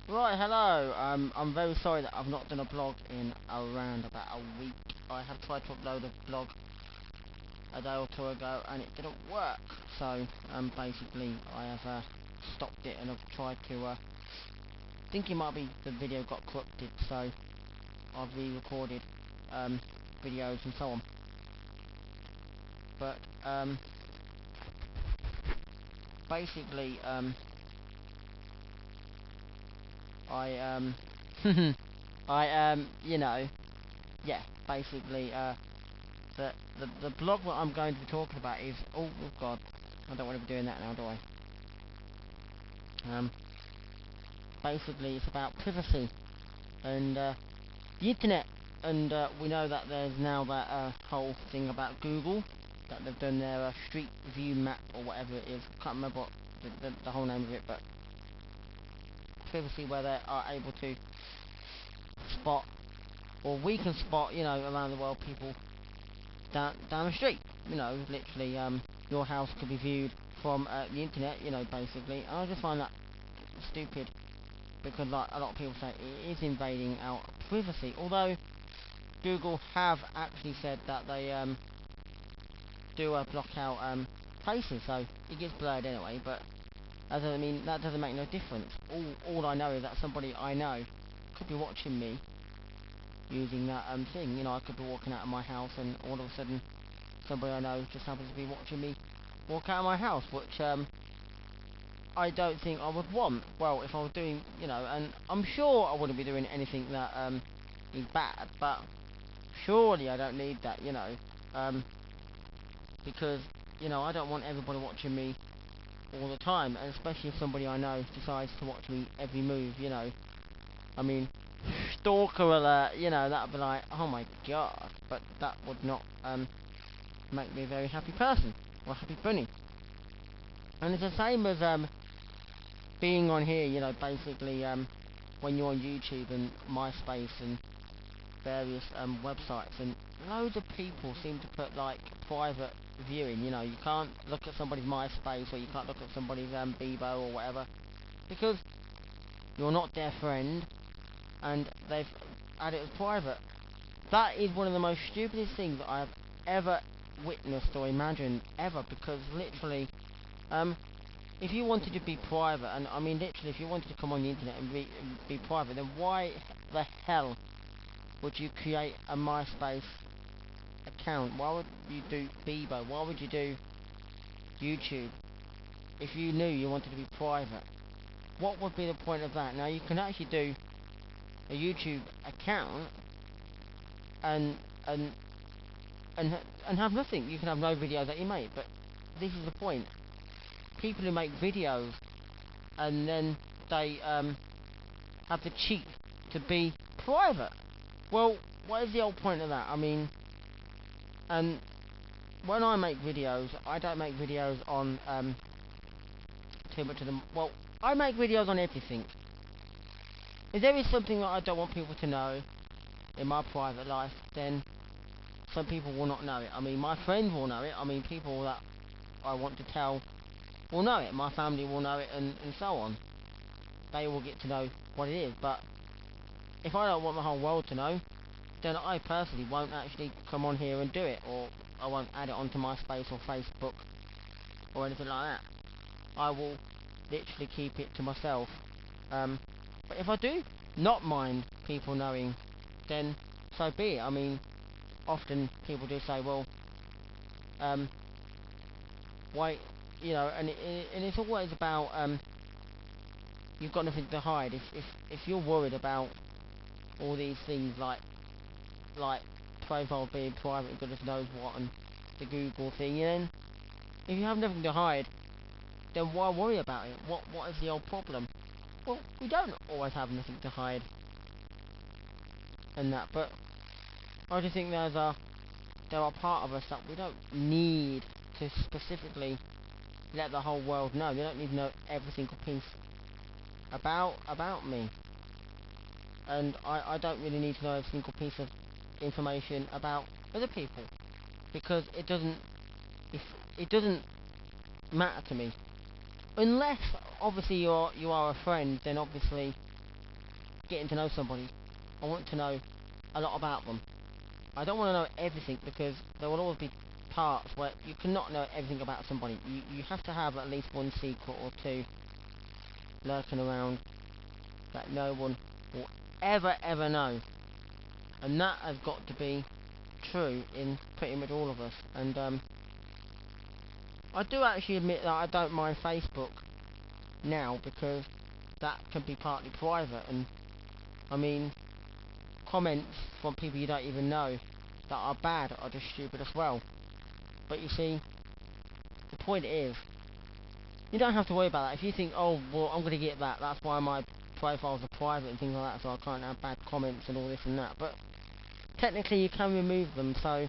Right, hello. I'm very sorry that I've not done a blog in around about a week. I have tried to upload a blog a day or two ago and it didn't work. So, basically, I have stopped it and I've tried to. Think it might be the video got corrupted, so I've re-recorded videos and so on. But basically, I you know, yeah, basically, the blog what I'm going to be talking about is, oh god, I don't want to be doing that now, do I? Basically it's about privacy and the internet, and we know that there's now that whole thing about Google, that they've done their street view map or whatever it is. Can't remember what the whole name of it, but privacy, where they are able to spot, or we can spot, you know, around the world, people down the street. You know, literally, your house could be viewed from the internet. You know, basically. And I just find that stupid because, like, a lot of people say it is invading our privacy. Although Google have actually said that they do block out places, so it gets blurred anyway. But that doesn't mean, that doesn't make no difference. All I know is that somebody I know could be watching me using that thing. You know, I could be walking out of my house and all of a sudden somebody I know just happens to be watching me walk out of my house, which I don't think I would want. Well, if I was doing, you know, and I'm sure I wouldn't be doing anything that is bad, but surely I don't need that, you know, because, you know, I don't want everybody watching me all the time, and especially if somebody I know decides to watch me every move, you know. I mean, stalker alert, you know, that would be like, oh my god, but that would not make me a very happy person, or a happy bunny. And it's the same as being on here, you know, basically when you're on YouTube and MySpace and various websites, and loads of people seem to put like private viewing. You know, you can't look at somebody's MySpace, or you can't look at somebody's Bebo or whatever, because you're not their friend, and they've added it as private. That is one of the most stupidest things that I have ever witnessed or imagined ever, because literally, if you wanted to be private, and I mean literally, if you wanted to come on the internet and be private, then why the hell would you create a MySpace account? Why would you do Bebo? Why would you do YouTube if you knew you wanted to be private? What would be the point of that? Now, you can actually do a YouTube account and and and have nothing. You can have no videos that you make, but this is the point. People who make videos and then they have the cheek to be private. Well, what is the whole point of that? I mean, and when I make videos, I don't make videos on too much of them. Well, I make videos on everything. If there is something that I don't want people to know in my private life, then some people will not know it. I mean, my friends will know it. I mean, people that I want to tell will know it. My family will know it, and so on. They will get to know what it is. But if I don't want the whole world to know, then I personally won't actually come on here and do it, or I won't add it onto MySpace or Facebook or anything like that. I will literally keep it to myself. But if I do not mind people knowing, then so be it. I mean, often people do say, well, why, you know, and it's always about you've got nothing to hide. If you're worried about all these things like profile being private, goodness knows what, and the Google thing, then if you have nothing to hide, then why worry about it? What is the old problem? Well, we don't always have nothing to hide and that, but I just think there are part of us that we don't need to specifically let the whole world know. They don't need to know every single piece about me, and I don't really need to know every single piece of information about other people, because it doesn't matter to me, unless obviously you are a friend. Then obviously getting to know somebody, I want to know a lot about them. I don't want to know everything, because there will always be parts where you cannot know everything about somebody. You have to have at least one secret or two lurking around that no one will ever know. And that has got to be true in pretty much all of us. And I do actually admit that I don't mind Facebook now, because that can be partly private, and I mean, comments from people you don't even know that are bad are just stupid as well. But you see, the point is, you don't have to worry about that. If you think, oh well, I'm going to get that, that's why my profiles are private and things like that, so I can't have bad comments and all this and that, but technically you can remove them, so,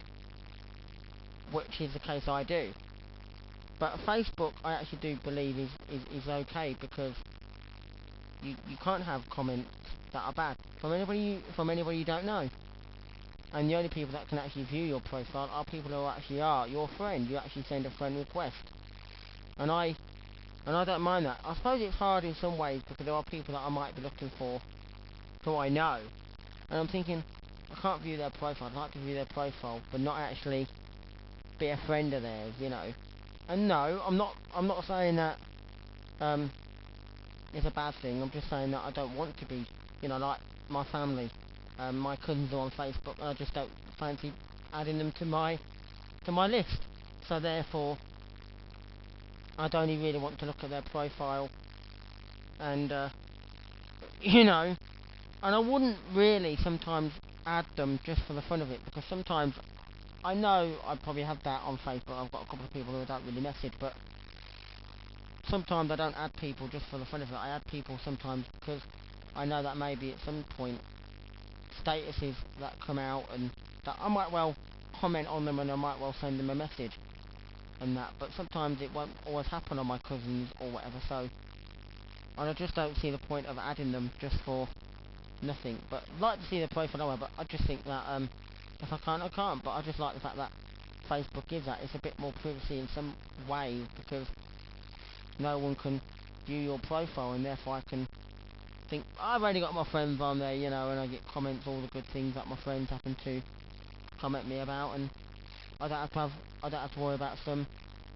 which is the case I do. But Facebook, I actually do believe is okay, because you can't have comments that are bad from anybody you don't know. And the only people that can actually view your profile are people who actually are your friend. You actually send a friend request. And I don't mind that. I suppose it's hard in some ways, because there are people that I might be looking for who I know. And I'm thinking, I can't view their profile. I'd like to view their profile, but not actually be a friend of theirs, you know. And no, I'm not saying that it's a bad thing. I'm just saying that I don't want to be, you know, like my family. My cousins are on Facebook, and I just don't fancy adding them to my list. So therefore, I don't even really want to look at their profile, and you know, and I wouldn't really sometimes add them just for the fun of it, because sometimes I know I probably have that on Facebook. I've got a couple of people who I don't really message, but sometimes I don't add people just for the fun of it. I add people sometimes because I know that maybe at some point statuses that come out, and that I might well comment on them, and I might well send them a message and that, but sometimes it won't always happen on my cousins or whatever, so, and I just don't see the point of adding them just for nothing. But I'd like to see their profile anyway, but I just think that if I can't, I can't. But I just like the fact that Facebook gives that. It's a bit more privacy in some ways, because no one can view your profile, and therefore I can think, I've only got my friends on there, you know, and I get comments, all the good things that my friends happen to comment me about, and I don't have to worry about some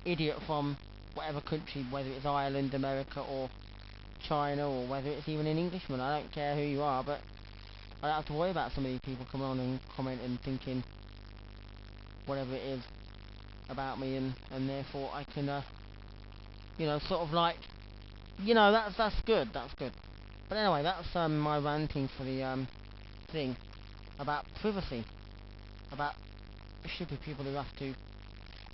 idiot from whatever country, whether it's Ireland, America, or China, or whether it's even an Englishman. I don't care who you are, but I don't have to worry about some of these people coming on and commenting, thinking whatever it is about me, and therefore I can, you know, sort of like, you know, that's good. But anyway, that's my ranting for the thing about privacy, about stupid people who have to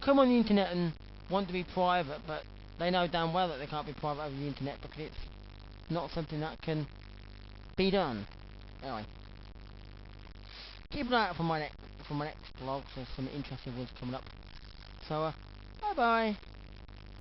come on the internet and want to be private, but they know damn well that they can't be private over the internet, because it's not something that can be done. Anyway, keep an eye out for my next vlog. There's some interesting ones coming up. So, bye bye.